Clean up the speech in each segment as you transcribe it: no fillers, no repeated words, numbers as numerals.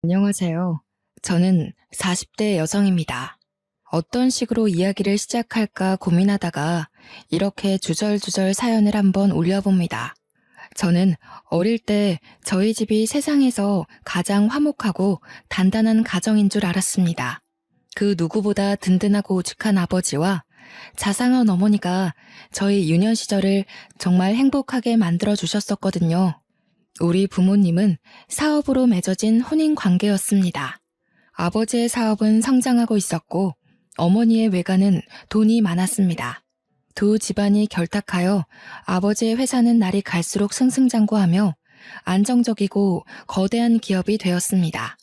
안녕하세요. 저는 40대 여성입니다. 어떤 식으로 이야기를 시작할까 고민하다가 이렇게 주절주절 사연을 한번 올려봅니다. 저는 어릴 때 저희 집이 세상에서 가장 화목하고 단단한 가정인 줄 알았습니다. 그 누구보다 든든하고 오죽한 아버지와 자상한 어머니가 저희 유년 시절을 정말 행복하게 만들어 주셨었거든요. 우리 부모님은 사업으로 맺어진 혼인 관계였습니다. 아버지의 사업은 성장하고 있었고 어머니의 외가는 돈이 많았습니다. 두 집안이 결탁하여 아버지의 회사는 날이 갈수록 승승장구하며 안정적이고 거대한 기업이 되었습니다.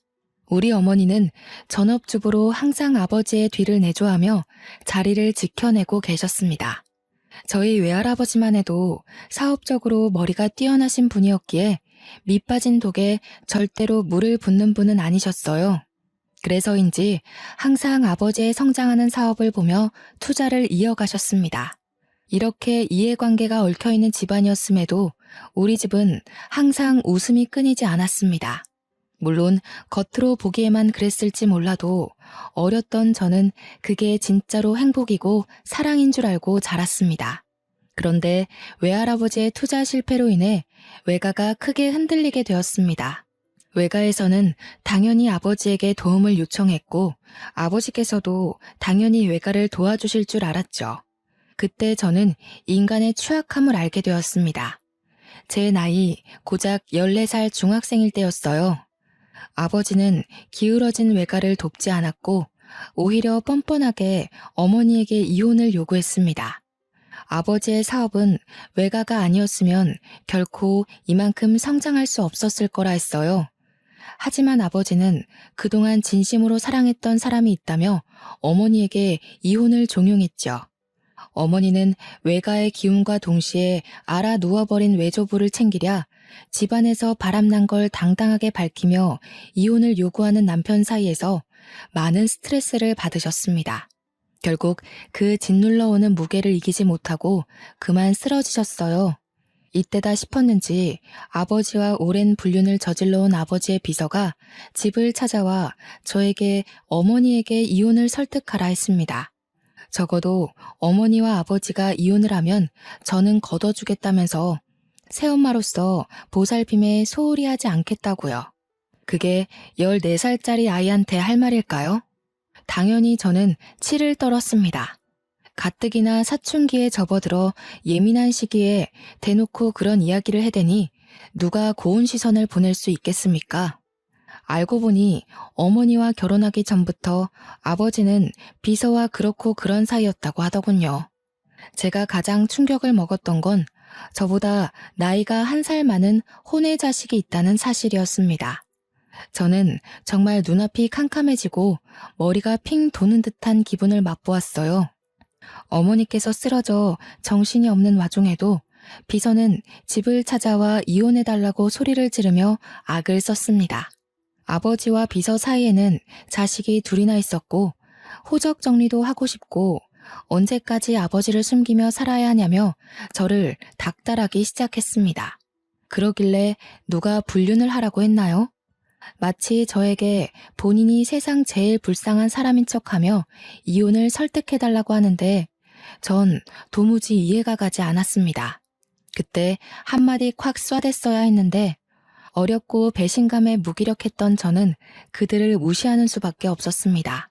우리 어머니는 전업주부로 항상 아버지의 뒤를 내조하며 자리를 지켜내고 계셨습니다. 저희 외할아버지만 해도 사업적으로 머리가 뛰어나신 분이었기에 밑빠진 독에 절대로 물을 붓는 분은 아니셨어요. 그래서인지 항상 아버지의 성장하는 사업을 보며 투자를 이어가셨습니다. 이렇게 이해관계가 얽혀있는 집안이었음에도 우리 집은 항상 웃음이 끊이지 않았습니다. 물론 겉으로 보기에만 그랬을지 몰라도 어렸던 저는 그게 진짜로 행복이고 사랑인 줄 알고 자랐습니다. 그런데 외할아버지의 투자 실패로 인해 외가가 크게 흔들리게 되었습니다. 외가에서는 당연히 아버지에게 도움을 요청했고 아버지께서도 당연히 외가를 도와주실 줄 알았죠. 그때 저는 인간의 취약함을 알게 되었습니다. 제 나이 고작 14살 중학생일 때였어요. 아버지는 기울어진 외가를 돕지 않았고 오히려 뻔뻔하게 어머니에게 이혼을 요구했습니다. 아버지의 사업은 외가가 아니었으면 결코 이만큼 성장할 수 없었을 거라 했어요. 하지만 아버지는 그동안 진심으로 사랑했던 사람이 있다며 어머니에게 이혼을 종용했죠. 어머니는 외가의 기운과 동시에 알아 누워버린 외조부를 챙기랴 집안에서 바람난 걸 당당하게 밝히며 이혼을 요구하는 남편 사이에서 많은 스트레스를 받으셨습니다. 결국 그 짓눌러 오는 무게를 이기지 못하고 그만 쓰러지셨어요. 이때다 싶었는지 아버지와 오랜 불륜을 저질러 온 아버지의 비서가 집을 찾아와 저에게 어머니에게 이혼을 설득하라 했습니다. 적어도 어머니와 아버지가 이혼을 하면 저는 걷어주겠다면서 새엄마로서 보살핌에 소홀히 하지 않겠다고요. 그게 14살짜리 아이한테 할 말일까요? 당연히 저는 치를 떨었습니다. 가뜩이나 사춘기에 접어들어 예민한 시기에 대놓고 그런 이야기를 해대니 누가 고운 시선을 보낼 수 있겠습니까? 알고 보니 어머니와 결혼하기 전부터 아버지는 비서와 그렇고 그런 사이였다고 하더군요. 제가 가장 충격을 먹었던 건 저보다 나이가 1살 많은 혼외 자식이 있다는 사실이었습니다. 저는 정말 눈앞이 캄캄해지고 머리가 핑 도는 듯한 기분을 맛보았어요. 어머니께서 쓰러져 정신이 없는 와중에도 비서는 집을 찾아와 이혼해달라고 소리를 지르며 악을 썼습니다. 아버지와 비서 사이에는 자식이 둘이나 있었고 호적 정리도 하고 싶고 언제까지 아버지를 숨기며 살아야 하냐며 저를 닥달하기 시작했습니다. 그러길래 누가 불륜을 하라고 했나요? 마치 저에게 본인이 세상 제일 불쌍한 사람인 척하며 이혼을 설득해달라고 하는데 전 도무지 이해가 가지 않았습니다. 그때 한마디 콱 쏴댔어야 했는데 어렵고 배신감에 무기력했던 저는 그들을 무시하는 수밖에 없었습니다.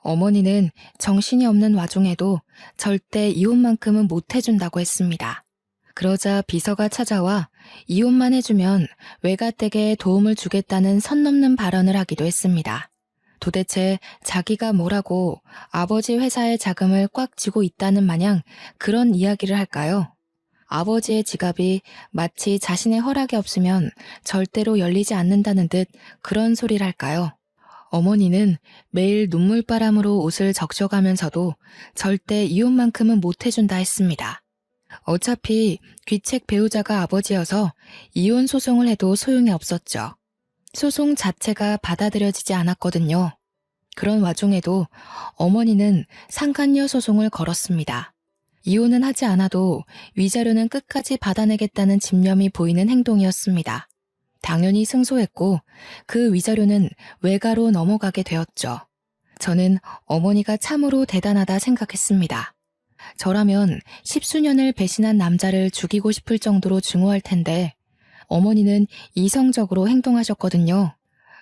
어머니는 정신이 없는 와중에도 절대 이혼만큼은 못 해준다고 했습니다. 그러자 비서가 찾아와 이혼만 해주면 외가댁에 도움을 주겠다는 선 넘는 발언을 하기도 했습니다. 도대체 자기가 뭐라고 아버지 회사의 자금을 꽉 쥐고 있다는 마냥 그런 이야기를 할까요? 아버지의 지갑이 마치 자신의 허락이 없으면 절대로 열리지 않는다는 듯 그런 소리를 할까요? 어머니는 매일 눈물바람으로 옷을 적셔가면서도 절대 이혼만큼은 못 해준다 했습니다. 어차피 귀책 배우자가 아버지여서 이혼 소송을 해도 소용이 없었죠. 소송 자체가 받아들여지지 않았거든요. 그런 와중에도 어머니는 상간녀 소송을 걸었습니다. 이혼은 하지 않아도 위자료는 끝까지 받아내겠다는 집념이 보이는 행동이었습니다. 당연히 승소했고 그 위자료는 외가로 넘어가게 되었죠. 저는 어머니가 참으로 대단하다 생각했습니다. 저라면 10수년을 배신한 남자를 죽이고 싶을 정도로 증오할 텐데 어머니는 이성적으로 행동하셨거든요.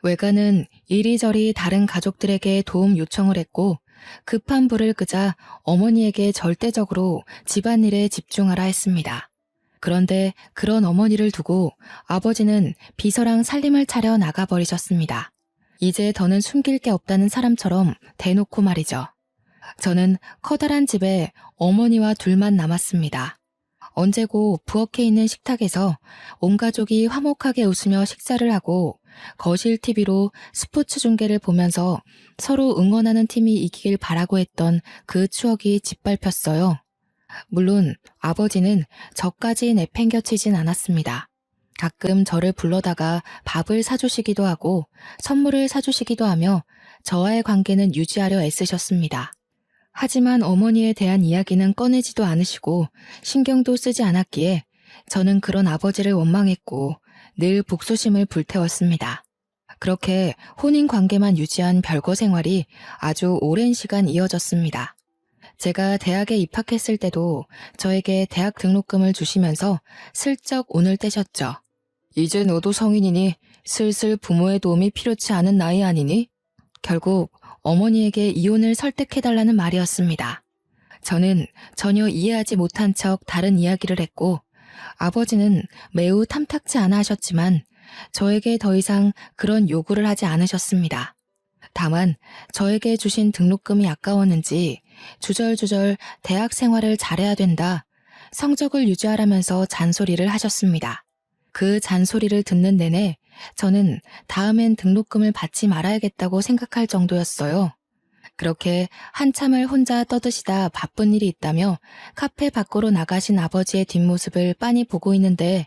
외가는 이리저리 다른 가족들에게 도움 요청을 했고 급한 불을 끄자 어머니에게 절대적으로 집안일에 집중하라 했습니다. 그런데 그런 어머니를 두고 아버지는 비서랑 살림을 차려 나가버리셨습니다. 이제 더는 숨길 게 없다는 사람처럼 대놓고 말이죠. 저는 커다란 집에 어머니와 둘만 남았습니다. 언제고 부엌에 있는 식탁에서 온 가족이 화목하게 웃으며 식사를 하고 거실 TV로 스포츠 중계를 보면서 서로 응원하는 팀이 이기길 바라고 했던 그 추억이 짓밟혔어요. 물론 아버지는 저까지 내팽겨치진 않았습니다. 가끔 저를 불러다가 밥을 사주시기도 하고 선물을 사주시기도 하며 저와의 관계는 유지하려 애쓰셨습니다. 하지만 어머니에 대한 이야기는 꺼내지도 않으시고 신경도 쓰지 않았기에 저는 그런 아버지를 원망했고 늘 복수심을 불태웠습니다. 그렇게 혼인 관계만 유지한 별거 생활이 아주 오랜 시간 이어졌습니다. 제가 대학에 입학했을 때도 저에게 대학 등록금을 주시면서 슬쩍 운을 떼셨죠. 이제 너도 성인이니 슬슬 부모의 도움이 필요치 않은 나이 아니니? 결국 어머니에게 이혼을 설득해달라는 말이었습니다. 저는 전혀 이해하지 못한 척 다른 이야기를 했고 아버지는 매우 탐탁치 않아 하셨지만 저에게 더 이상 그런 요구를 하지 않으셨습니다. 다만 저에게 주신 등록금이 아까웠는지 주절주절 대학 생활을 잘해야 된다, 성적을 유지하라면서 잔소리를 하셨습니다. 그 잔소리를 듣는 내내 저는 다음엔 등록금을 받지 말아야겠다고 생각할 정도였어요. 그렇게 한참을 혼자 떠드시다 바쁜 일이 있다며 카페 밖으로 나가신 아버지의 뒷모습을 빤히 보고 있는데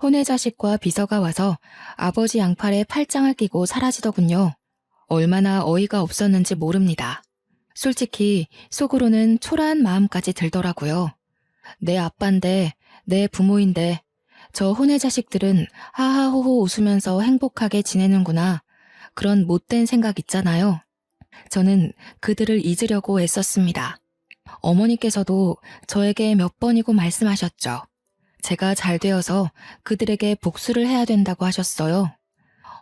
혼외자식과 비서가 와서 아버지 양팔에 팔짱을 끼고 사라지더군요. 얼마나 어이가 없었는지 모릅니다. 솔직히 속으로는 초라한 마음까지 들더라고요. 내 아빠인데, 내 부모인데 저 혼외자식들은 하하호호 웃으면서 행복하게 지내는구나. 그런 못된 생각 있잖아요. 저는 그들을 잊으려고 애썼습니다. 어머니께서도 저에게 몇 번이고 말씀하셨죠. 제가 잘 되어서 그들에게 복수를 해야 된다고 하셨어요.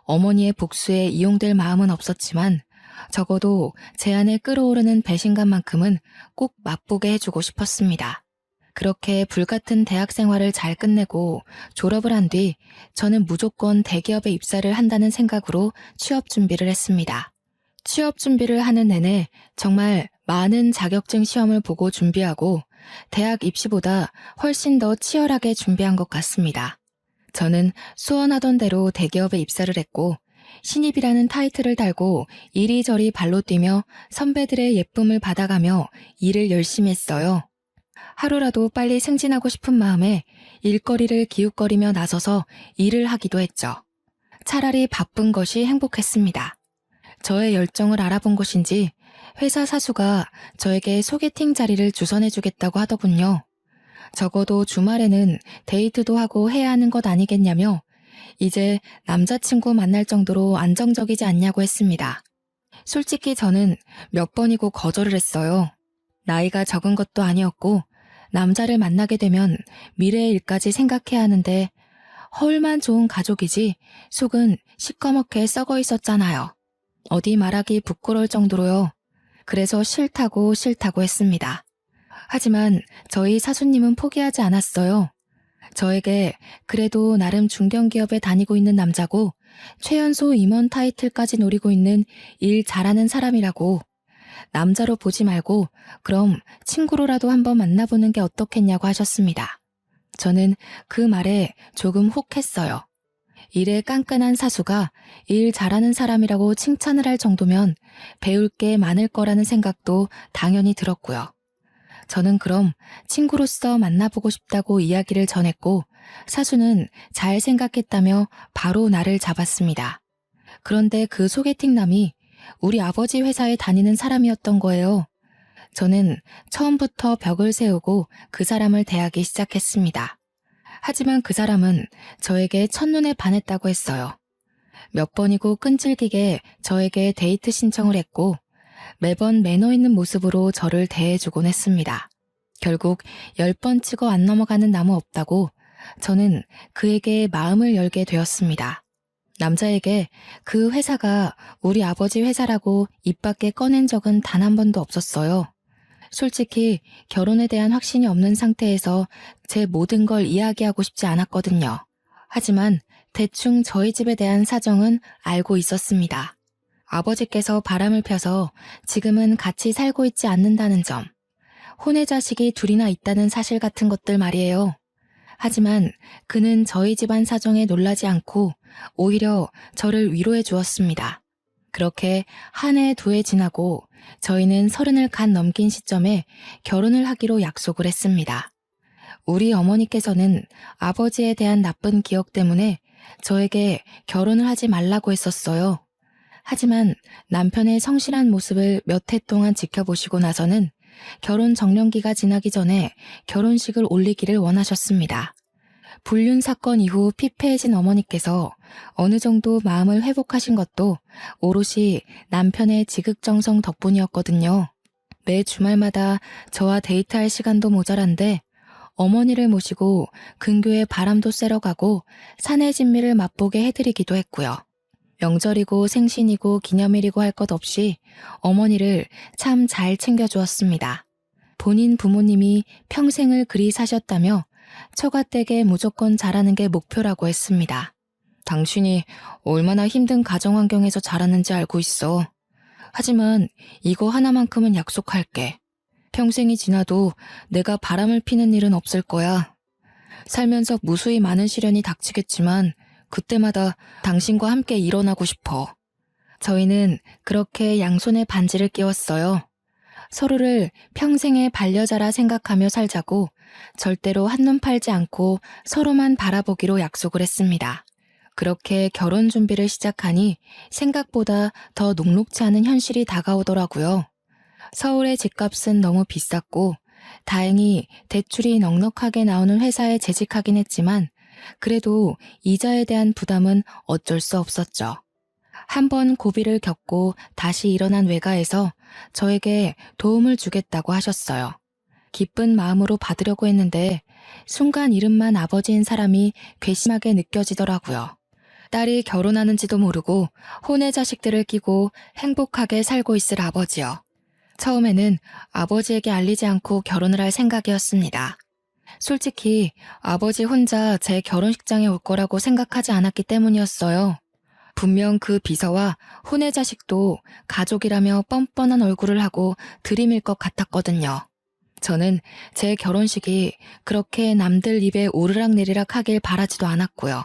어머니의 복수에 이용될 마음은 없었지만 적어도 제 안에 끓어오르는 배신감만큼은 꼭 맛보게 해주고 싶었습니다. 그렇게 불같은 대학 생활을 잘 끝내고 졸업을 한 뒤 저는 무조건 대기업에 입사를 한다는 생각으로 취업 준비를 했습니다. 취업 준비를 하는 내내 정말 많은 자격증 시험을 보고 준비하고 대학 입시보다 훨씬 더 치열하게 준비한 것 같습니다. 저는 소원하던 대로 대기업에 입사를 했고 신입이라는 타이틀을 달고 이리저리 발로 뛰며 선배들의 예쁨을 받아가며 일을 열심히 했어요. 하루라도 빨리 승진하고 싶은 마음에 일거리를 기웃거리며 나서서 일을 하기도 했죠. 차라리 바쁜 것이 행복했습니다. 저의 열정을 알아본 것인지 회사 사수가 저에게 소개팅 자리를 주선해주겠다고 하더군요. 적어도 주말에는 데이트도 하고 해야 하는 것 아니겠냐며 이제 남자친구 만날 정도로 안정적이지 않냐고 했습니다. 솔직히 저는 몇 번이고 거절을 했어요. 나이가 적은 것도 아니었고 남자를 만나게 되면 미래의 일까지 생각해야 하는데 허울만 좋은 가족이지 속은 시꺼멓게 썩어 있었잖아요. 어디 말하기 부끄러울 정도로요. 그래서 싫다고 했습니다. 하지만 저희 사수님은 포기하지 않았어요. 저에게 그래도 나름 중견기업에 다니고 있는 남자고 최연소 임원 타이틀까지 노리고 있는 일 잘하는 사람이라고 남자로 보지 말고 그럼 친구로라도 한번 만나보는 게 어떻겠냐고 하셨습니다. 저는 그 말에 조금 혹했어요. 일에 깐깐한 사수가 일 잘하는 사람이라고 칭찬을 할 정도면 배울 게 많을 거라는 생각도 당연히 들었고요. 저는 그럼 친구로서 만나보고 싶다고 이야기를 전했고 사수는 잘 생각했다며 바로 나를 잡았습니다. 그런데 그 소개팅남이 우리 아버지 회사에 다니는 사람이었던 거예요. 저는 처음부터 벽을 세우고 그 사람을 대하기 시작했습니다. 하지만 그 사람은 저에게 첫눈에 반했다고 했어요. 몇 번이고 끈질기게 저에게 데이트 신청을 했고 매번 매너 있는 모습으로 저를 대해주곤 했습니다. 결국 10번 치고 안 넘어가는 나무 없다고 저는 그에게 마음을 열게 되었습니다. 남자에게 그 회사가 우리 아버지 회사라고 입 밖에 꺼낸 적은 단 한 번도 없었어요. 솔직히 결혼에 대한 확신이 없는 상태에서 제 모든 걸 이야기하고 싶지 않았거든요. 하지만 대충 저희 집에 대한 사정은 알고 있었습니다. 아버지께서 바람을 펴서 지금은 같이 살고 있지 않는다는 점, 혼외 자식이 둘이나 있다는 사실 같은 것들 말이에요. 하지만 그는 저희 집안 사정에 놀라지 않고 오히려 저를 위로해 주었습니다. 그렇게 한 해, 두 해 지나고 저희는 30을 간 넘긴 시점에 결혼을 하기로 약속을 했습니다. 우리 어머니께서는 아버지에 대한 나쁜 기억 때문에 저에게 결혼을 하지 말라고 했었어요. 하지만 남편의 성실한 모습을 몇 해 동안 지켜보시고 나서는 결혼 정년기가 지나기 전에 결혼식을 올리기를 원하셨습니다. 불륜 사건 이후 피폐해진 어머니께서 어느 정도 마음을 회복하신 것도 오롯이 남편의 지극정성 덕분이었거든요. 매 주말마다 저와 데이트할 시간도 모자란데 어머니를 모시고 근교에 바람도 쐬러 가고 산의 진미를 맛보게 해드리기도 했고요. 명절이고 생신이고 기념일이고 할 것 없이 어머니를 참 잘 챙겨주었습니다. 본인 부모님이 평생을 그리 사셨다며 처가댁에 무조건 잘하는 게 목표라고 했습니다. 당신이 얼마나 힘든 가정 환경에서 자랐는지 알고 있어. 하지만 이거 하나만큼은 약속할게. 평생이 지나도 내가 바람을 피는 일은 없을 거야. 살면서 무수히 많은 시련이 닥치겠지만 그때마다 당신과 함께 일어나고 싶어. 저희는 그렇게 양손에 반지를 끼웠어요. 서로를 평생의 반려자라 생각하며 살자고 절대로 한눈 팔지 않고 서로만 바라보기로 약속을 했습니다. 그렇게 결혼 준비를 시작하니 생각보다 더 녹록치 않은 현실이 다가오더라고요. 서울의 집값은 너무 비쌌고 다행히 대출이 넉넉하게 나오는 회사에 재직하긴 했지만 그래도 이자에 대한 부담은 어쩔 수 없었죠. 한 번 고비를 겪고 다시 일어난 외가에서 저에게 도움을 주겠다고 하셨어요. 기쁜 마음으로 받으려고 했는데 순간 이름만 아버지인 사람이 괘씸하게 느껴지더라고요. 딸이 결혼하는지도 모르고 혼외 자식들을 끼고 행복하게 살고 있을 아버지요. 처음에는 아버지에게 알리지 않고 결혼을 할 생각이었습니다. 솔직히 아버지 혼자 제 결혼식장에 올 거라고 생각하지 않았기 때문이었어요. 분명 그 비서와 혼외 자식도 가족이라며 뻔뻔한 얼굴을 하고 들이밀 것 같았거든요. 저는 제 결혼식이 그렇게 남들 입에 오르락내리락 하길 바라지도 않았고요.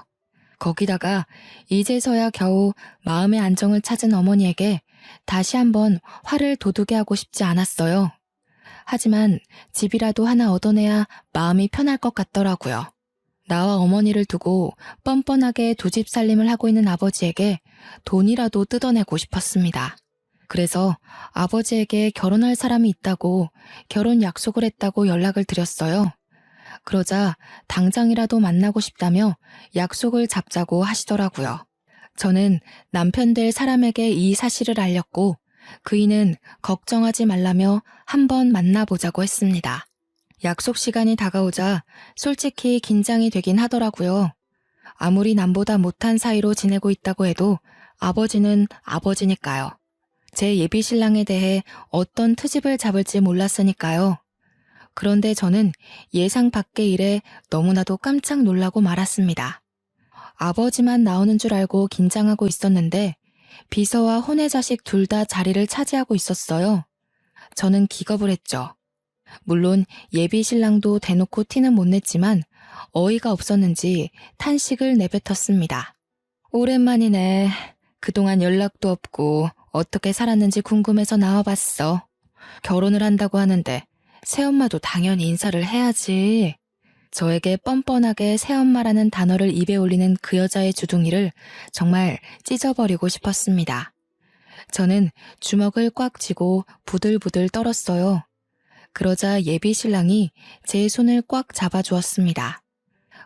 거기다가 이제서야 겨우 마음의 안정을 찾은 어머니에게 다시 한번 화를 돋우게 하고 싶지 않았어요. 하지만 집이라도 하나 얻어내야 마음이 편할 것 같더라고요. 나와 어머니를 두고 뻔뻔하게 두 집 살림을 하고 있는 아버지에게 돈이라도 뜯어내고 싶었습니다. 그래서 아버지에게 결혼할 사람이 있다고 결혼 약속을 했다고 연락을 드렸어요. 그러자 당장이라도 만나고 싶다며 약속을 잡자고 하시더라고요. 저는 남편 될 사람에게 이 사실을 알렸고 그이는 걱정하지 말라며 한번 만나보자고 했습니다. 약속 시간이 다가오자 솔직히 긴장이 되긴 하더라고요. 아무리 남보다 못한 사이로 지내고 있다고 해도 아버지는 아버지니까요. 제 예비 신랑에 대해 어떤 트집을 잡을지 몰랐으니까요. 그런데 저는 예상 밖의 일에 너무나도 깜짝 놀라고 말았습니다. 아버지만 나오는 줄 알고 긴장하고 있었는데 비서와 혼외 자식 둘 다 자리를 차지하고 있었어요. 저는 기겁을 했죠. 물론 예비 신랑도 대놓고 티는 못 냈지만 어이가 없었는지 탄식을 내뱉었습니다. 오랜만이네. 그동안 연락도 없고 어떻게 살았는지 궁금해서 나와봤어. 결혼을 한다고 하는데 새엄마도 당연히 인사를 해야지. 저에게 뻔뻔하게 새엄마라는 단어를 입에 올리는 그 여자의 주둥이를 정말 찢어버리고 싶었습니다. 저는 주먹을 꽉 쥐고 부들부들 떨었어요. 그러자 예비 신랑이 제 손을 꽉 잡아주었습니다.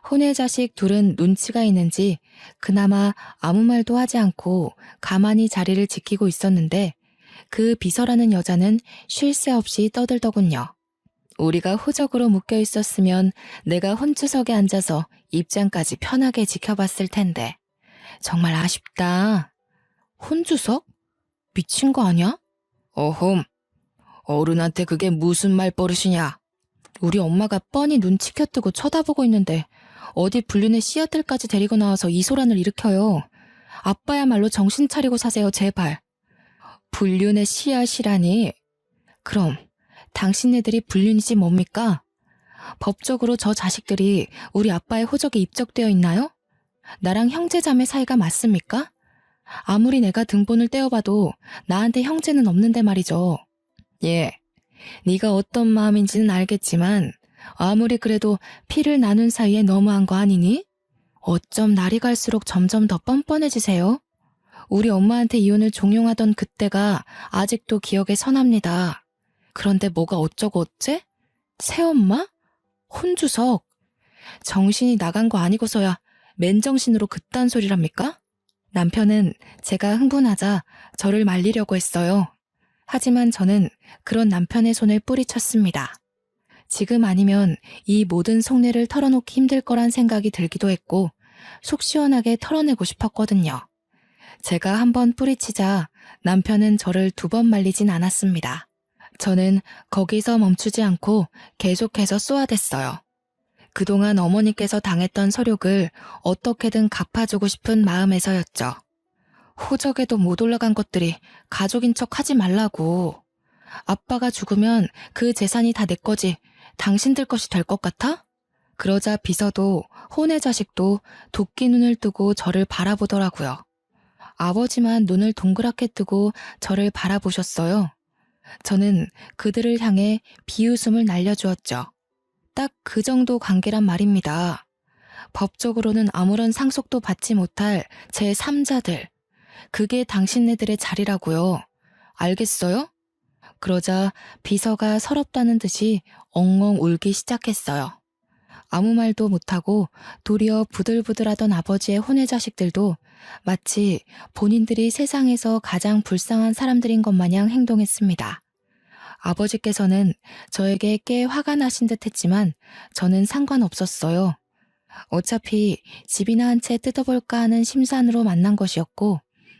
혼외 자식 둘은 눈치가 있는지 그나마 아무 말도 하지 않고 가만히 자리를 지키고 있었는데 그 비서라는 여자는 쉴 새 없이 떠들더군요. 우리가 호적으로 묶여 있었으면 내가 혼주석에 앉아서 입장까지 편하게 지켜봤을 텐데. 정말 아쉽다. 혼주석? 미친 거 아니야? 어홈, 어른한테 그게 무슨 말버릇이냐? 우리 엄마가 뻔히 눈치켜 뜨고 쳐다보고 있는데 어디 불륜의 씨앗들까지 데리고 나와서 이 소란을 일으켜요. 아빠야말로 정신 차리고 사세요, 제발. 불륜의 씨앗이라니? 그럼 당신네들이 불륜이지 뭡니까? 법적으로 저 자식들이 우리 아빠의 호적에 입적되어 있나요? 나랑 형제자매 사이가 맞습니까? 아무리 내가 등본을 떼어봐도 나한테 형제는 없는데 말이죠. 예, 네가 어떤 마음인지는 알겠지만 아무리 그래도 피를 나눈 사이에 너무한 거 아니니? 어쩜 날이 갈수록 점점 더 뻔뻔해지세요? 우리 엄마한테 이혼을 종용하던 그때가 아직도 기억에 선합니다. 그런데 뭐가 어쩌고 어째? 새엄마? 혼주석? 정신이 나간 거 아니고서야 맨정신으로 그딴 소리랍니까? 남편은 제가 흥분하자 저를 말리려고 했어요. 하지만 저는 그런 남편의 손을 뿌리쳤습니다. 지금 아니면 이 모든 속내를 털어놓기 힘들 거란 생각이 들기도 했고 속 시원하게 털어내고 싶었거든요. 제가 한번 뿌리치자 남편은 저를 2번 말리진 않았습니다. 저는 거기서 멈추지 않고 계속해서 쏘아댔어요. 그동안 어머니께서 당했던 서욕을 어떻게든 갚아주고 싶은 마음에서였죠. 호적에도 못 올라간 것들이 가족인 척 하지 말라고. 아빠가 죽으면 그 재산이 다 내 거지 당신들 것이 될 것 같아? 그러자 비서도 혼의 자식도 도끼 눈을 뜨고 저를 바라보더라고요. 아버지만 눈을 동그랗게 뜨고 저를 바라보셨어요. 저는 그들을 향해 비웃음을 날려주었죠. 딱 그 정도 관계란 말입니다. 법적으로는 아무런 상속도 받지 못할 제 3자들. 그게 당신네들의 자리라고요. 알겠어요? 그러자 비서가 서럽다는 듯이 엉엉 울기 시작했어요. 아무 말도 못하고 도리어 부들부들하던 아버지의 혼외 자식들도 마치 본인들이 세상에서 가장 불쌍한 사람들인 것 마냥 행동했습니다. 아버지께서는 저에게 꽤 화가 나신 듯 했지만 저는 상관없었어요. 어차피 집이나 한 채 뜯어볼까 하는 심산으로 만난 것이었고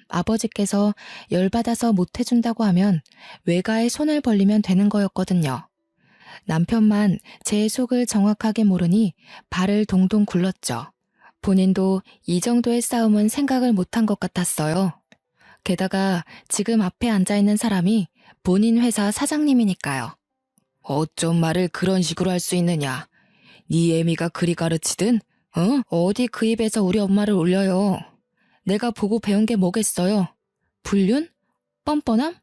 아버지께서 열받아서 못해준다고 하면 외가에 손을 벌리면 되는 거였거든요. 남편만 제 속을 정확하게 모르니 발을 동동 굴렀죠. 본인도 이 정도의 싸움은 생각을 못한 것 같았어요. 게다가 지금 앞에 앉아있는 사람이 본인 회사 사장님이니까요. 어쩜 말을 그런 식으로 할 수 있느냐. 네 애미가 그리 가르치든 어디 그 입에서 우리 엄마를 올려요. 내가 보고 배운 게 뭐겠어요. 불륜? 뻔뻔함?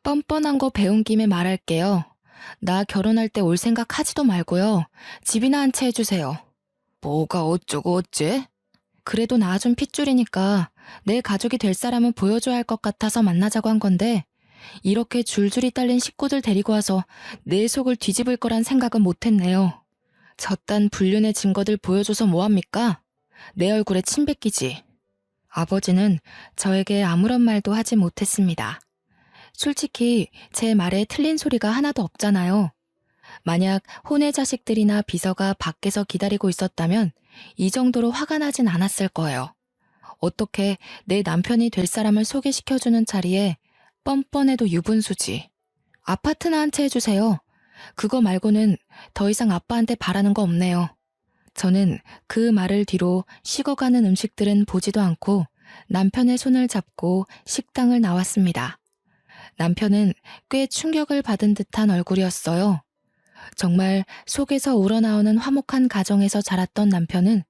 뻔뻔한 거 배운 김에 말할게요. 나 결혼할 때 올 생각 하지도 말고요. 집이나 한 채 해주세요. 뭐가 어쩌고 어째? 그래도 나 좀 핏줄이니까 내 가족이 될 사람은 보여줘야 할 것 같아서 만나자고 한 건데 이렇게 줄줄이 딸린 식구들 데리고 와서 내 속을 뒤집을 거란 생각은 못했네요. 저딴 불륜의 증거들 보여줘서 뭐합니까? 내 얼굴에 침 뱉기지. 아버지는 저에게 아무런 말도 하지 못했습니다. 솔직히 제 말에 틀린 소리가 하나도 없잖아요. 만약 혼외 자식들이나 비서가 밖에서 기다리고 있었다면 이 정도로 화가 나진 않았을 거예요. 어떻게 내 남편이 될 사람을 소개시켜주는 자리에 뻔뻔해도 유분수지. 아파트나 한 채 해주세요. 그거 말고는 더 이상 아빠한테 바라는 거 없네요. 저는 그 말을 뒤로 식어가는 음식들은 보지도 않고 남편의 손을 잡고 식당을 나왔습니다. 남편은 꽤 충격을 받은 듯한 얼굴이었어요. 정말 속에서 우러나오는 화목한 가정에서 자랐던 남편은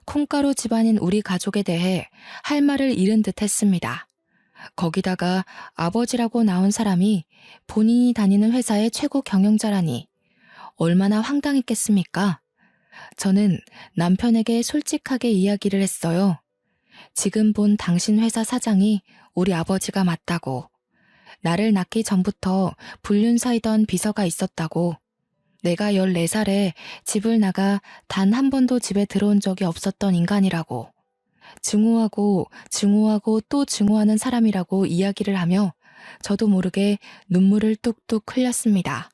콩가루 집안인 우리 가족에 대해 할 말을 잃은 듯 했습니다. 거기다가 아버지라고 나온 사람이 본인이 다니는 회사의 최고 경영자라니 얼마나 황당했겠습니까? 저는 남편에게 솔직하게 이야기를 했어요. 지금 본 당신 회사 사장이 우리 아버지가 맞다고. 나를 낳기 전부터 불륜 사이던 비서가 있었다고. 내가 14살에 집을 나가 단 한 번도 집에 들어온 적이 없었던 인간이라고, 증오하고 또 증오하는 사람이라고 이야기를 하며 저도 모르게 눈물을 뚝뚝 흘렸습니다.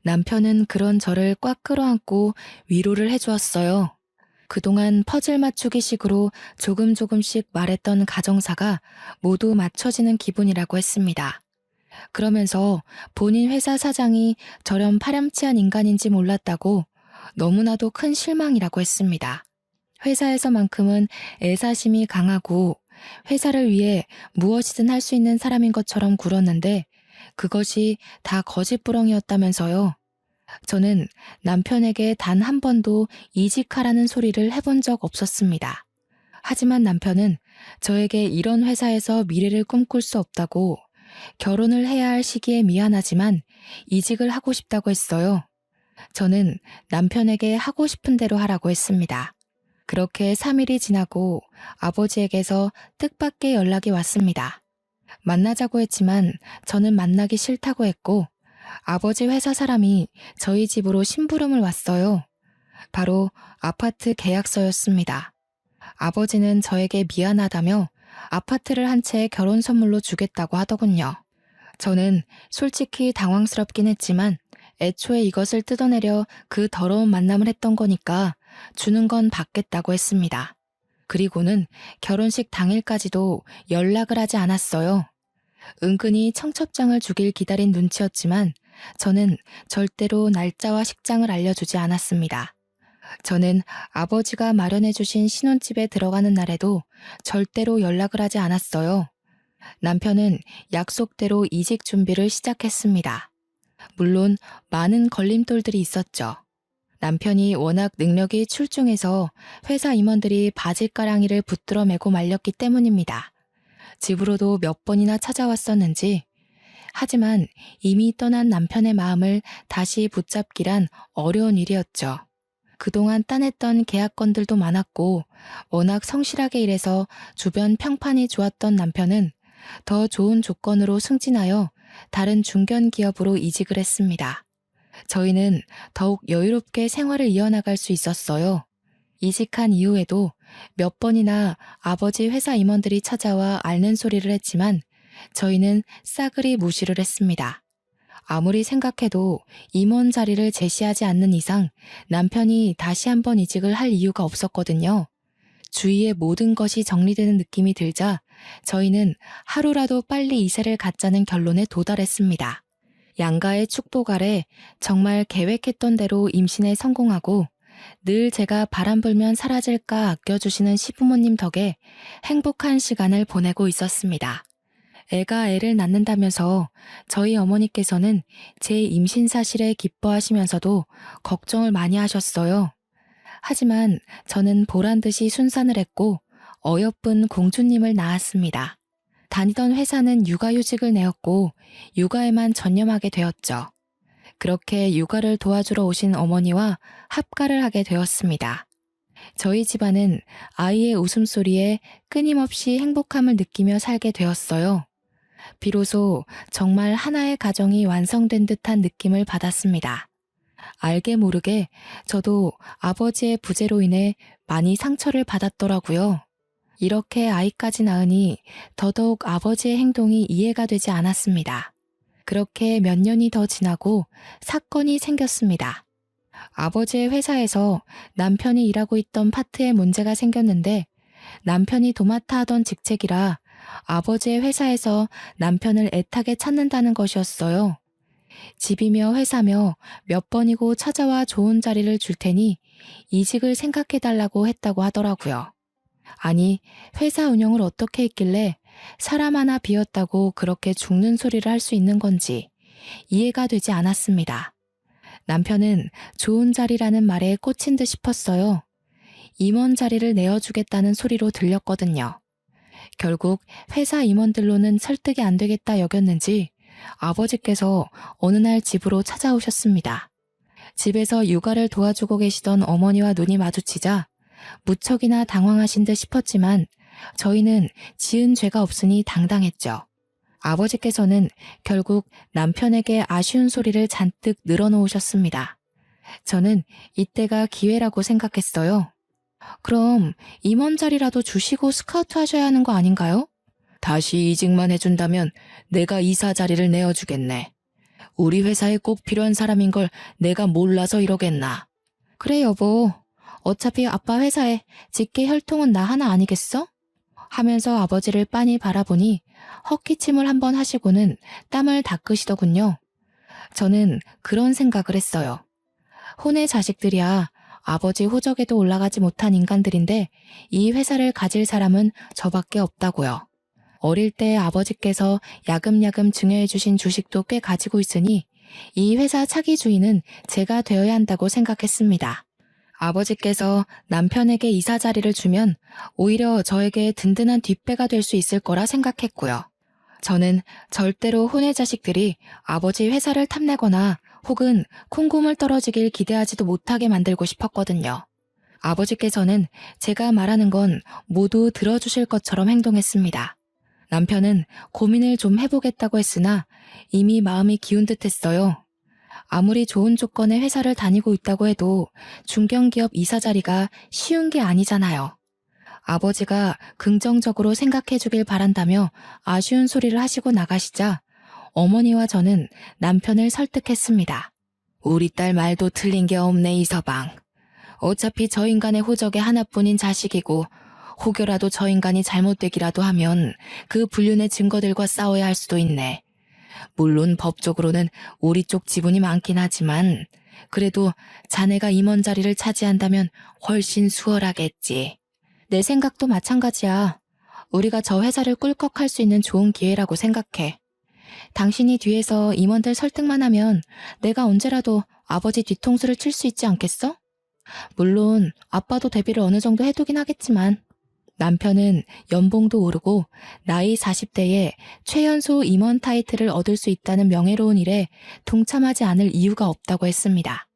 남편은 그런 저를 꽉 끌어안고 위로를 해주었어요. 그동안 퍼즐 맞추기식으로 조금씩 말했던 가정사가 모두 맞춰지는 기분이라고 했습니다. 그러면서 본인 회사 사장이 저런 파렴치한 인간인지 몰랐다고 너무나도 큰 실망이라고 했습니다. 회사에서만큼은 애사심이 강하고 회사를 위해 무엇이든 할 수 있는 사람인 것처럼 굴었는데 그것이 다 거짓부렁이었다면서요. 저는 남편에게 단 한 번도 이직하라는 소리를 해본 적 없었습니다. 하지만 남편은 저에게 이런 회사에서 미래를 꿈꿀 수 없다고, 결혼을 해야 할 시기에 미안하지만 이직을 하고 싶다고 했어요. 저는 남편에게 하고 싶은 대로 하라고 했습니다. 그렇게 3일이 지나고 아버지에게서 뜻밖의 연락이 왔습니다. 만나자고 했지만 저는 만나기 싫다고 했고 아버지 회사 사람이 저희 집으로 심부름을 왔어요. 바로 아파트 계약서였습니다. 아버지는 저에게 미안하다며 아파트를 한 채 결혼 선물로 주겠다고 하더군요. 저는 솔직히 당황스럽긴 했지만 애초에 이것을 뜯어내려 그 더러운 만남을 했던 거니까 주는 건 받겠다고 했습니다. 그리고는 결혼식 당일까지도 연락을 하지 않았어요. 은근히 청첩장을 주길 기다린 눈치였지만 저는 절대로 날짜와 식장을 알려주지 않았습니다. 저는 아버지가 마련해주신 신혼집에 들어가는 날에도 절대로 연락을 하지 않았어요. 남편은 약속대로 이직 준비를 시작했습니다. 물론 많은 걸림돌들이 있었죠. 남편이 워낙 능력이 출중해서 회사 임원들이 바지가랑이를 붙들어 매고 말렸기 때문입니다. 집으로도 몇 번이나 찾아왔었는지. 하지만 이미 떠난 남편의 마음을 다시 붙잡기란 어려운 일이었죠. 그동안 따냈던 계약건들도 많았고 워낙 성실하게 일해서 주변 평판이 좋았던 남편은 더 좋은 조건으로 승진하여 다른 중견 기업으로 이직을 했습니다. 저희는 더욱 여유롭게 생활을 이어나갈 수 있었어요. 이직한 이후에도 몇 번이나 아버지 회사 임원들이 찾아와 앓는 소리를 했지만 저희는 싸그리 무시를 했습니다. 아무리 생각해도 임원 자리를 제시하지 않는 이상 남편이 다시 한번 이직을 할 이유가 없었거든요. 주위의 모든 것이 정리되는 느낌이 들자 저희는 하루라도 빨리 이세를 갖자는 결론에 도달했습니다. 양가의 축복 아래 정말 계획했던 대로 임신에 성공하고 늘 제가 바람 불면 사라질까 아껴주시는 시부모님 덕에 행복한 시간을 보내고 있었습니다. 애가 애를 낳는다면서 저희 어머니께서는 제 임신 사실에 기뻐하시면서도 걱정을 많이 하셨어요. 하지만 저는 보란듯이 순산을 했고 어여쁜 공주님을 낳았습니다. 다니던 회사는 육아휴직을 내었고 육아에만 전념하게 되었죠. 그렇게 육아를 도와주러 오신 어머니와 합가를 하게 되었습니다. 저희 집안은 아이의 웃음소리에 끊임없이 행복함을 느끼며 살게 되었어요. 비로소 정말 하나의 가정이 완성된 듯한 느낌을 받았습니다. 알게 모르게 저도 아버지의 부재로 인해 많이 상처를 받았더라고요. 이렇게 아이까지 낳으니 더더욱 아버지의 행동이 이해가 되지 않았습니다. 그렇게 몇 년이 더 지나고 사건이 생겼습니다. 아버지의 회사에서 남편이 일하고 있던 파트에 문제가 생겼는데 남편이 도맡아 하던 직책이라 아버지의 회사에서 남편을 애타게 찾는다는 것이었어요. 집이며 회사며 몇 번이고 찾아와 좋은 자리를 줄 테니 이직을 생각해달라고 했다고 하더라고요. 아니, 회사 운영을 어떻게 했길래 사람 하나 비웠다고 그렇게 죽는 소리를 할 수 있는 건지 이해가 되지 않았습니다. 남편은 좋은 자리라는 말에 꽂힌 듯 싶었어요. 임원 자리를 내어주겠다는 소리로 들렸거든요. 결국 회사 임원들로는 설득이 안 되겠다 여겼는지 아버지께서 어느 날 집으로 찾아오셨습니다. 집에서 육아를 도와주고 계시던 어머니와 눈이 마주치자 무척이나 당황하신 듯 싶었지만 저희는 지은 죄가 없으니 당당했죠. 아버지께서는 결국 남편에게 아쉬운 소리를 잔뜩 늘어놓으셨습니다. 저는 이때가 기회라고 생각했어요. 그럼 임원 자리라도 주시고 스카우트 하셔야 하는 거 아닌가요? 다시 이직만 해준다면 내가 이사 자리를 내어주겠네. 우리 회사에 꼭 필요한 사람인 걸 내가 몰라서 이러겠나. 그래 여보. 어차피 아빠 회사에 직계 혈통은 나 하나 아니겠어? 하면서 아버지를 빤히 바라보니 헛기침을 한번 하시고는 땀을 닦으시더군요. 저는 그런 생각을 했어요. 혼의 자식들이야 아버지 호적에도 올라가지 못한 인간들인데 이 회사를 가질 사람은 저밖에 없다고요. 어릴 때 아버지께서 야금야금 증여해 주신 주식도 꽤 가지고 있으니 이 회사 차기 주인은 제가 되어야 한다고 생각했습니다. 아버지께서 남편에게 이사 자리를 주면 오히려 저에게 든든한 뒷배가 될 수 있을 거라 생각했고요. 저는 절대로 혼의 자식들이 아버지 회사를 탐내거나 혹은 콩고물 떨어지길 기대하지도 못하게 만들고 싶었거든요. 아버지께서는 제가 말하는 건 모두 들어주실 것처럼 행동했습니다. 남편은 고민을 좀 해보겠다고 했으나 이미 마음이 기운 듯했어요. 아무리 좋은 조건의 회사를 다니고 있다고 해도 중견기업 이사 자리가 쉬운 게 아니잖아요. 아버지가 긍정적으로 생각해 주길 바란다며 아쉬운 소리를 하시고 나가시자 어머니와 저는 남편을 설득했습니다. 우리 딸 말도 틀린 게 없네 이서방. 어차피 저 인간의 호적의 하나뿐인 자식이고 혹여라도 저 인간이 잘못되기라도 하면 그 불륜의 증거들과 싸워야 할 수도 있네. 물론 법적으로는 우리 쪽 지분이 많긴 하지만 그래도 자네가 임원 자리를 차지한다면 훨씬 수월하겠지. 내 생각도 마찬가지야. 우리가 저 회사를 꿀꺽할 수 있는 좋은 기회라고 생각해. 당신이 뒤에서 임원들 설득만 하면 내가 언제라도 아버지 뒤통수를 칠 수 있지 않겠어? 물론 아빠도 대비를 어느 정도 해두긴 하겠지만 남편은 연봉도 오르고 나이 40대에 최연소 임원 타이틀을 얻을 수 있다는 명예로운 일에 동참하지 않을 이유가 없다고 했습니다.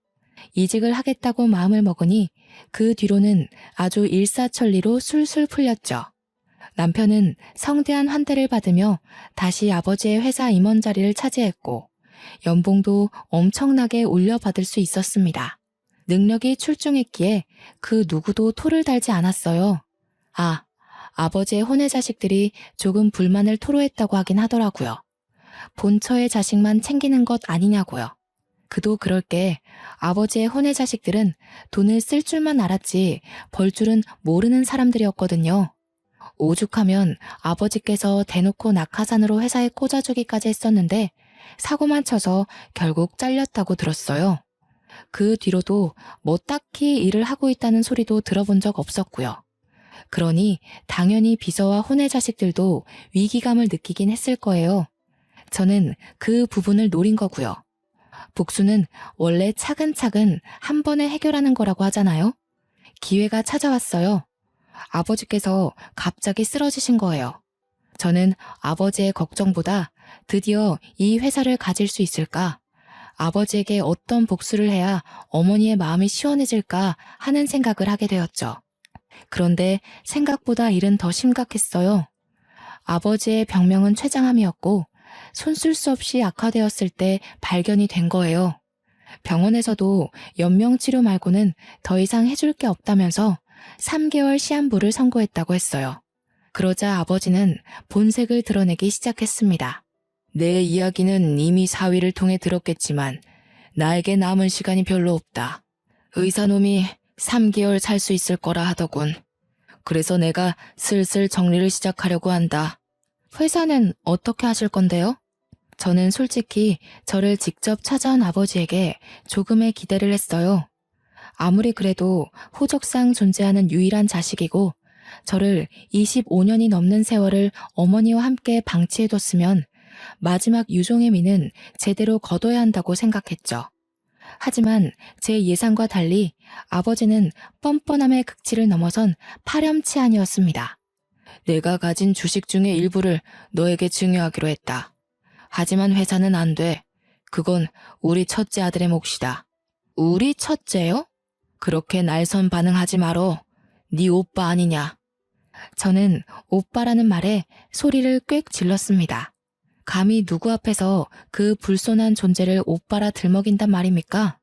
이직을 하겠다고 마음을 먹으니 그 뒤로는 아주 일사천리로 술술 풀렸죠. 남편은 성대한 환대를 받으며 다시 아버지의 회사 임원 자리를 차지했고 연봉도 엄청나게 올려받을 수 있었습니다. 능력이 출중했기에 그 누구도 토를 달지 않았어요. 아버지의 혼의 자식들이 조금 불만을 토로했다고 하긴 하더라고요. 본처의 자식만 챙기는 것 아니냐고요. 그도 그럴 게 아버지의 혼의 자식들은 돈을 쓸 줄만 알았지 벌 줄은 모르는 사람들이었거든요. 오죽하면 아버지께서 대놓고 낙하산으로 회사에 꽂아주기까지 했었는데 사고만 쳐서 결국 잘렸다고 들었어요. 그 뒤로도 뭐 딱히 일을 하고 있다는 소리도 들어본 적 없었고요. 그러니 당연히 비서와 혼의 자식들도 위기감을 느끼긴 했을 거예요. 저는 그 부분을 노린 거고요. 복수는 원래 차근차근 한 번에 해결하는 거라고 하잖아요. 기회가 찾아왔어요. 아버지께서 갑자기 쓰러지신 거예요. 저는 아버지의 걱정보다 드디어 이 회사를 가질 수 있을까? 아버지에게 어떤 복수를 해야 어머니의 마음이 시원해질까 하는 생각을 하게 되었죠. 그런데 생각보다 일은 더 심각했어요. 아버지의 병명은 췌장암이었고 손쓸 수 없이 악화되었을 때 발견이 된 거예요. 병원에서도 연명치료 말고는 더 이상 해줄 게 없다면서 3개월 시한부를 선고했다고 했어요. 그러자 아버지는 본색을 드러내기 시작했습니다. 내 이야기는 이미 사위를 통해 들었겠지만 나에게 남은 시간이 별로 없다. 의사놈이 3개월 살 수 있을 거라 하더군. 그래서 내가 슬슬 정리를 시작하려고 한다. 회사는 어떻게 하실 건데요? 저는 솔직히 저를 직접 찾아온 아버지에게 조금의 기대를 했어요. 아무리 그래도 호적상 존재하는 유일한 자식이고 저를 25년이 넘는 세월을 어머니와 함께 방치해뒀으면 마지막 유종의 미는 제대로 거둬야 한다고 생각했죠. 하지만 제 예상과 달리 아버지는 뻔뻔함의 극치를 넘어선 파렴치한이었습니다. 내가 가진 주식 중의 일부를 너에게 증여하기로 했다. 하지만 회사는 안 돼. 그건 우리 첫째 아들의 몫이다. 우리 첫째요? 그렇게 날선 반응하지 말어. 네 오빠 아니냐. 저는 오빠라는 말에 소리를 꽥 질렀습니다. 감히 누구 앞에서 그 불손한 존재를 오빠라 들먹인단 말입니까?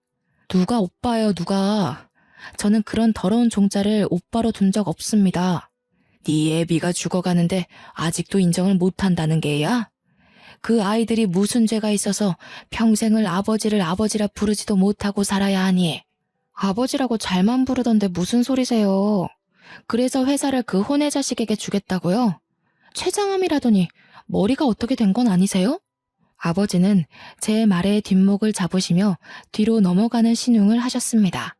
누가 오빠예요, 누가. 저는 그런 더러운 종자를 오빠로 둔 적 없습니다. 네 애비가 죽어가는데 아직도 인정을 못한다는 게야? 그 아이들이 무슨 죄가 있어서 평생을 아버지를 아버지라 부르지도 못하고 살아야 하니? 아버지라고 잘만 부르던데 무슨 소리세요? 그래서 회사를 그 혼의 자식에게 주겠다고요? 최장암이라더니 머리가 어떻게 된 건 아니세요? 아버지는 제 말에 뒷목을 잡으시며 뒤로 넘어가는 신용을 하셨습니다.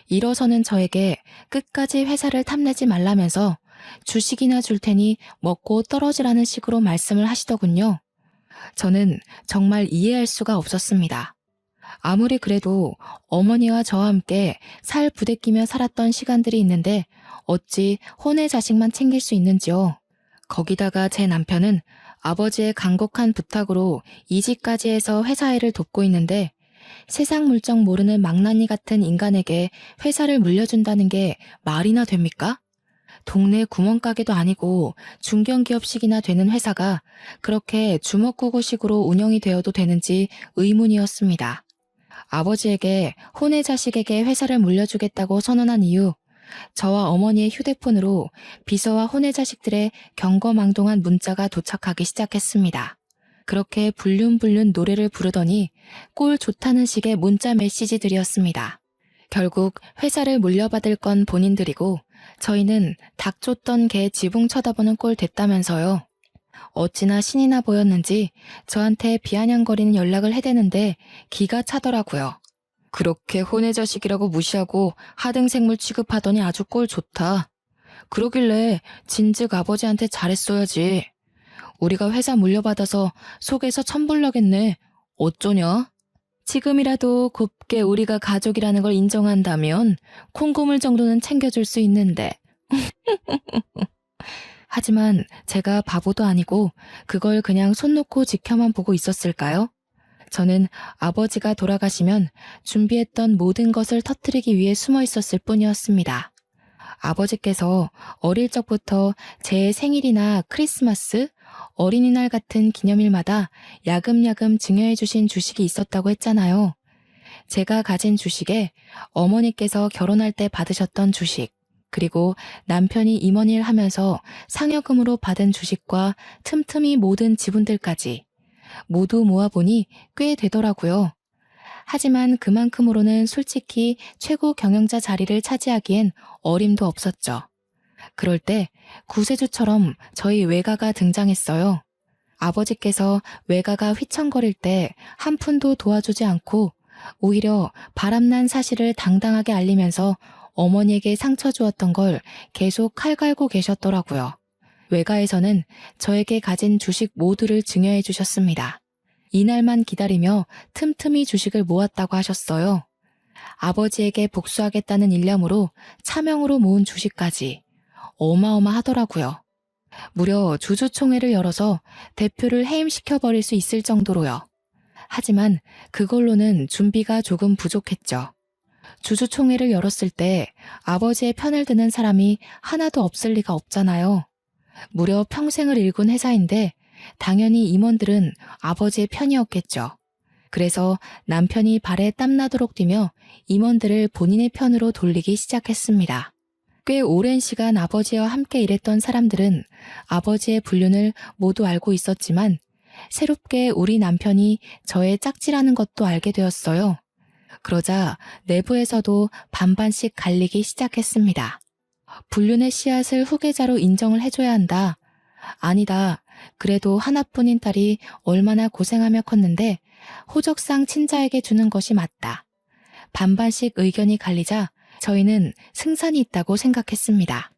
일어서는 저에게 끝까지 회사를 탐내지 말라면서 주식이나 줄 테니 먹고 떨어지라는 식으로 말씀을 하시더군요. 저는 정말 이해할 수가 없었습니다. 아무리 그래도 어머니와 저와 함께 살 부대끼며 살았던 시간들이 있는데 어찌 혼의 자식만 챙길 수 있는지요. 거기다가 제 남편은 아버지의 간곡한 부탁으로 이직까지 해서 회사 일을 돕고 있는데 세상 물정 모르는 망나니 같은 인간에게 회사를 물려준다는 게 말이나 됩니까? 동네 구멍가게도 아니고 중견기업식이나 되는 회사가 그렇게 주먹구구식으로 운영이 되어도 되는지 의문이었습니다. 아버지에게 혼의 자식에게 회사를 물려주겠다고 선언한 이후 저와 어머니의 휴대폰으로 비서와 혼의 자식들의 경거망동한 문자가 도착하기 시작했습니다. 그렇게 불륜불륜 노래를 부르더니 꼴 좋다는 식의 문자 메시지들이었습니다. 결국 회사를 물려받을 건 본인들이고 저희는 닭 쫓던 개 지붕 쳐다보는 꼴 됐다면서요. 어찌나 신이 나 보였는지 저한테 비아냥거리는 연락을 해대는데 기가 차더라고요. 그렇게 혼의 자식이라고 무시하고 하등생물 취급하더니 아주 꼴 좋다. 그러길래 진즉 아버지한테 잘했어야지. 우리가 회사 물려받아서 속에서 천불나겠네. 어쩌냐? 지금이라도 곱게 우리가 가족이라는 걸 인정한다면 콩고물 정도는 챙겨줄 수 있는데. 하지만 제가 바보도 아니고 그걸 그냥 손 놓고 지켜만 보고 있었을까요? 저는 아버지가 돌아가시면 준비했던 모든 것을 터뜨리기 위해 숨어 있었을 뿐이었습니다. 아버지께서 어릴 적부터 제 생일이나 크리스마스, 어린이날 같은 기념일마다 야금야금 증여해 주신 주식이 있었다고 했잖아요. 제가 가진 주식에 어머니께서 결혼할 때 받으셨던 주식, 그리고 남편이 임원일 하면서 상여금으로 받은 주식과 틈틈이 모든 지분들까지 모두 모아보니 꽤 되더라고요. 하지만 그만큼으로는 솔직히 최고 경영자 자리를 차지하기엔 어림도 없었죠. 그럴 때 구세주처럼 저희 외가가 등장했어요. 아버지께서 외가가 휘청거릴 때 한 푼도 도와주지 않고 오히려 바람난 사실을 당당하게 알리면서 어머니에게 상처 주었던 걸 계속 칼 갈고 계셨더라고요. 외가에서는 저에게 가진 주식 모두를 증여해 주셨습니다. 이날만 기다리며 틈틈이 주식을 모았다고 하셨어요. 아버지에게 복수하겠다는 일념으로 차명으로 모은 주식까지 어마어마하더라고요. 무려 주주총회를 열어서 대표를 해임시켜버릴 수 있을 정도로요. 하지만 그걸로는 준비가 조금 부족했죠. 주주총회를 열었을 때 아버지의 편을 드는 사람이 하나도 없을 리가 없잖아요. 무려 평생을 일군 회사인데 당연히 임원들은 아버지의 편이었겠죠. 그래서 남편이 발에 땀나도록 뛰며 임원들을 본인의 편으로 돌리기 시작했습니다. 꽤 오랜 시간 아버지와 함께 일했던 사람들은 아버지의 불륜을 모두 알고 있었지만 새롭게 우리 남편이 저의 짝지라는 것도 알게 되었어요. 그러자 내부에서도 반반씩 갈리기 시작했습니다. 불륜의 씨앗을 후계자로 인정을 해줘야 한다. 아니다. 그래도 하나뿐인 딸이 얼마나 고생하며 컸는데 호적상 친자에게 주는 것이 맞다. 반반씩 의견이 갈리자 저희는 승산이 있다고 생각했습니다.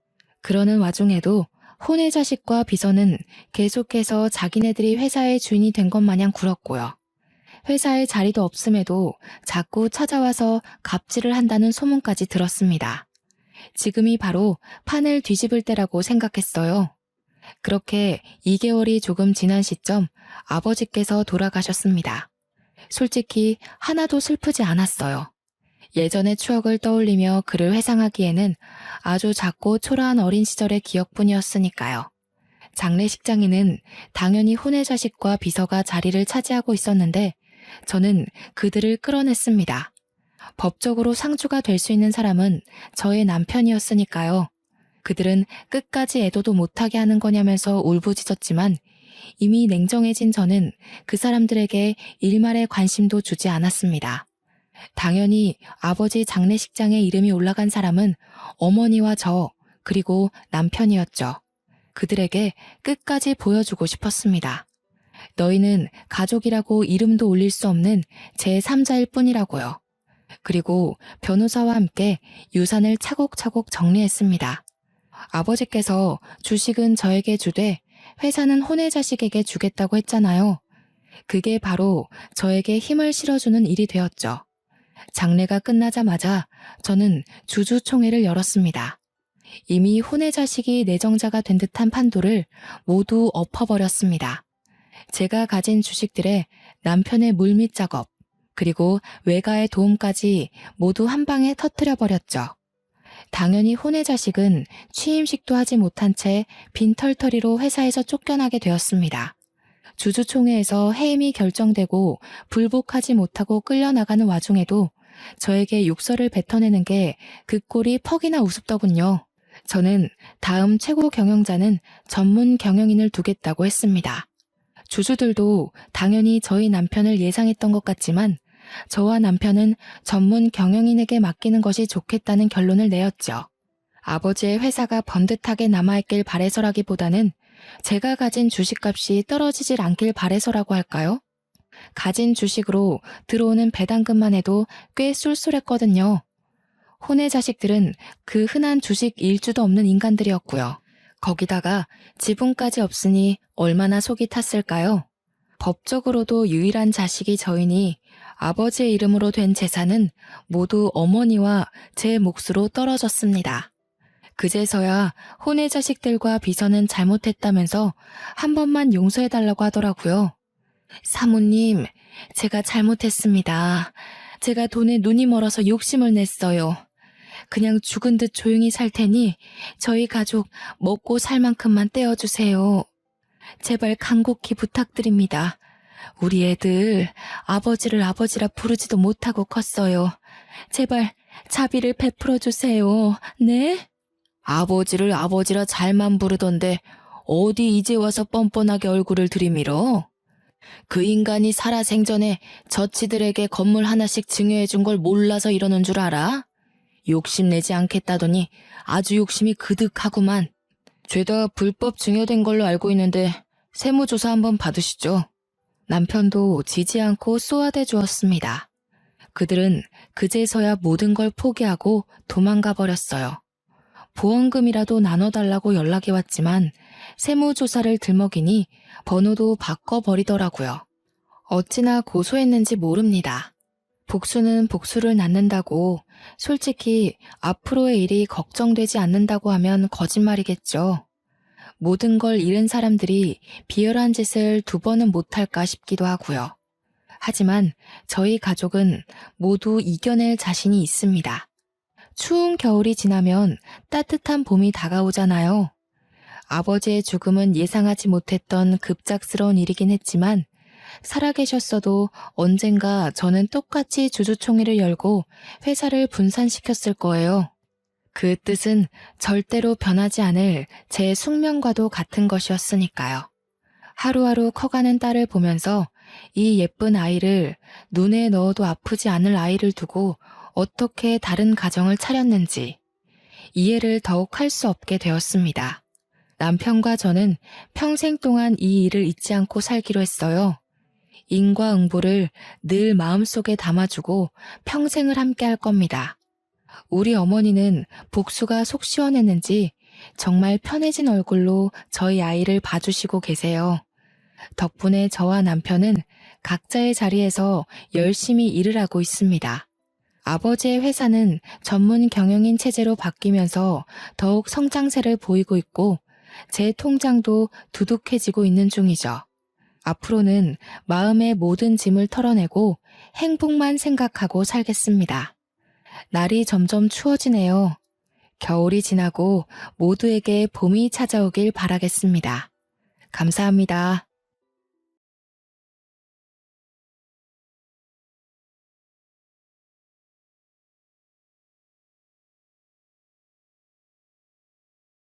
그러는 와중에도 혼의 자식과 비서는 계속해서 자기네들이 회사의 주인이 된 것 마냥 굴었고요. 회사에 자리도 없음에도 자꾸 찾아와서 갑질을 한다는 소문까지 들었습니다. 지금이 바로 판을 뒤집을 때라고 생각했어요. 그렇게 2개월이 조금 지난 시점 아버지께서 돌아가셨습니다. 솔직히 하나도 슬프지 않았어요. 예전의 추억을 떠올리며 그를 회상하기에는 아주 작고 초라한 어린 시절의 기억뿐이었으니까요. 장례식장에는 당연히 혼의 자식과 비서가 자리를 차지하고 있었는데 저는 그들을 끌어냈습니다. 법적으로 상주가 될 수 있는 사람은 저의 남편이었으니까요. 그들은 끝까지 애도도 못하게 하는 거냐면서 울부짖었지만 이미 냉정해진 저는 그 사람들에게 일말의 관심도 주지 않았습니다. 당연히 아버지 장례식장에 이름이 올라간 사람은 어머니와 저, 그리고 남편이었죠. 그들에게 끝까지 보여주고 싶었습니다. 너희는 가족이라고 이름도 올릴 수 없는 제3자일 뿐이라고요. 그리고 변호사와 함께 유산을 차곡차곡 정리했습니다. 아버지께서 주식은 저에게 주되 회사는 혼외 자식에게 주겠다고 했잖아요. 그게 바로 저에게 힘을 실어주는 일이 되었죠. 장례가 끝나자마자 저는 주주총회를 열었습니다. 이미 혼외 자식이 내정자가 된 듯한 판도를 모두 엎어버렸습니다. 제가 가진 주식들의 남편의 물밑 작업, 그리고 외가의 도움까지 모두 한 방에 터뜨려버렸죠. 당연히 혼외 자식은 취임식도 하지 못한 채 빈털터리로 회사에서 쫓겨나게 되었습니다. 주주총회에서 해임이 결정되고 불복하지 못하고 끌려나가는 와중에도 저에게 욕설을 뱉어내는 게 그 꼴이 퍽이나 우습더군요. 저는 다음 최고 경영자는 전문 경영인을 두겠다고 했습니다. 주주들도 당연히 저희 남편을 예상했던 것 같지만 저와 남편은 전문 경영인에게 맡기는 것이 좋겠다는 결론을 내었죠. 아버지의 회사가 번듯하게 남아있길 바래서라기보다는 제가 가진 주식값이 떨어지질 않길 바래서라고 할까요? 가진 주식으로 들어오는 배당금만 해도 꽤 쏠쏠했거든요. 혼외 자식들은 그 흔한 주식 일주도 없는 인간들이었고요. 거기다가 지분까지 없으니 얼마나 속이 탔을까요? 법적으로도 유일한 자식이 저이니 아버지의 이름으로 된 재산은 모두 어머니와 제 몫으로 떨어졌습니다. 그제서야 혼외 자식들과 비서는 잘못했다면서 한 번만 용서해달라고 하더라고요. 사모님, 제가 잘못했습니다. 제가 돈에 눈이 멀어서 욕심을 냈어요. 그냥 죽은 듯 조용히 살 테니 저희 가족 먹고 살 만큼만 떼어주세요. 제발 간곡히 부탁드립니다. 우리 애들 아버지를 아버지라 부르지도 못하고 컸어요. 제발 자비를 베풀어 주세요. 네? 아버지를 아버지라 잘만 부르던데 어디 이제 와서 뻔뻔하게 얼굴을 들이밀어? 그 인간이 살아생전에 저치들에게 건물 하나씩 증여해 준 걸 몰라서 이러는 줄 알아? 욕심내지 않겠다더니 아주 욕심이 그득하구만. 죄다 불법 증여된 걸로 알고 있는데 세무조사 한번 받으시죠. 남편도 지지 않고 쏘아대 주었습니다. 그들은 그제서야 모든 걸 포기하고 도망가 버렸어요. 보험금이라도 나눠달라고 연락이 왔지만 세무조사를 들먹이니 번호도 바꿔버리더라고요. 어찌나 고소했는지 모릅니다. 복수는 복수를 낳는다고 솔직히 앞으로의 일이 걱정되지 않는다고 하면 거짓말이겠죠. 모든 걸 잃은 사람들이 비열한 짓을 두 번은 못할까 싶기도 하고요. 하지만 저희 가족은 모두 이겨낼 자신이 있습니다. 추운 겨울이 지나면 따뜻한 봄이 다가오잖아요. 아버지의 죽음은 예상하지 못했던 급작스러운 일이긴 했지만 살아계셨어도 언젠가 저는 똑같이 주주총회를 열고 회사를 분산시켰을 거예요. 그 뜻은 절대로 변하지 않을 제 숙명과도 같은 것이었으니까요. 하루하루 커가는 딸을 보면서 이 예쁜 아이를 눈에 넣어도 아프지 않을 아이를 두고 어떻게 다른 가정을 차렸는지 이해를 더욱 할 수 없게 되었습니다. 남편과 저는 평생 동안 이 일을 잊지 않고 살기로 했어요. 인과응보를 늘 마음속에 담아주고 평생을 함께 할 겁니다. 우리 어머니는 복수가 속 시원했는지 정말 편해진 얼굴로 저희 아이를 봐주시고 계세요. 덕분에 저와 남편은 각자의 자리에서 열심히 일을 하고 있습니다. 아버지의 회사는 전문 경영인 체제로 바뀌면서 더욱 성장세를 보이고 있고 제 통장도 두둑해지고 있는 중이죠. 앞으로는 마음의 모든 짐을 털어내고 행복만 생각하고 살겠습니다. 날이 점점 추워지네요. 겨울이 지나고 모두에게 봄이 찾아오길 바라겠습니다. 감사합니다.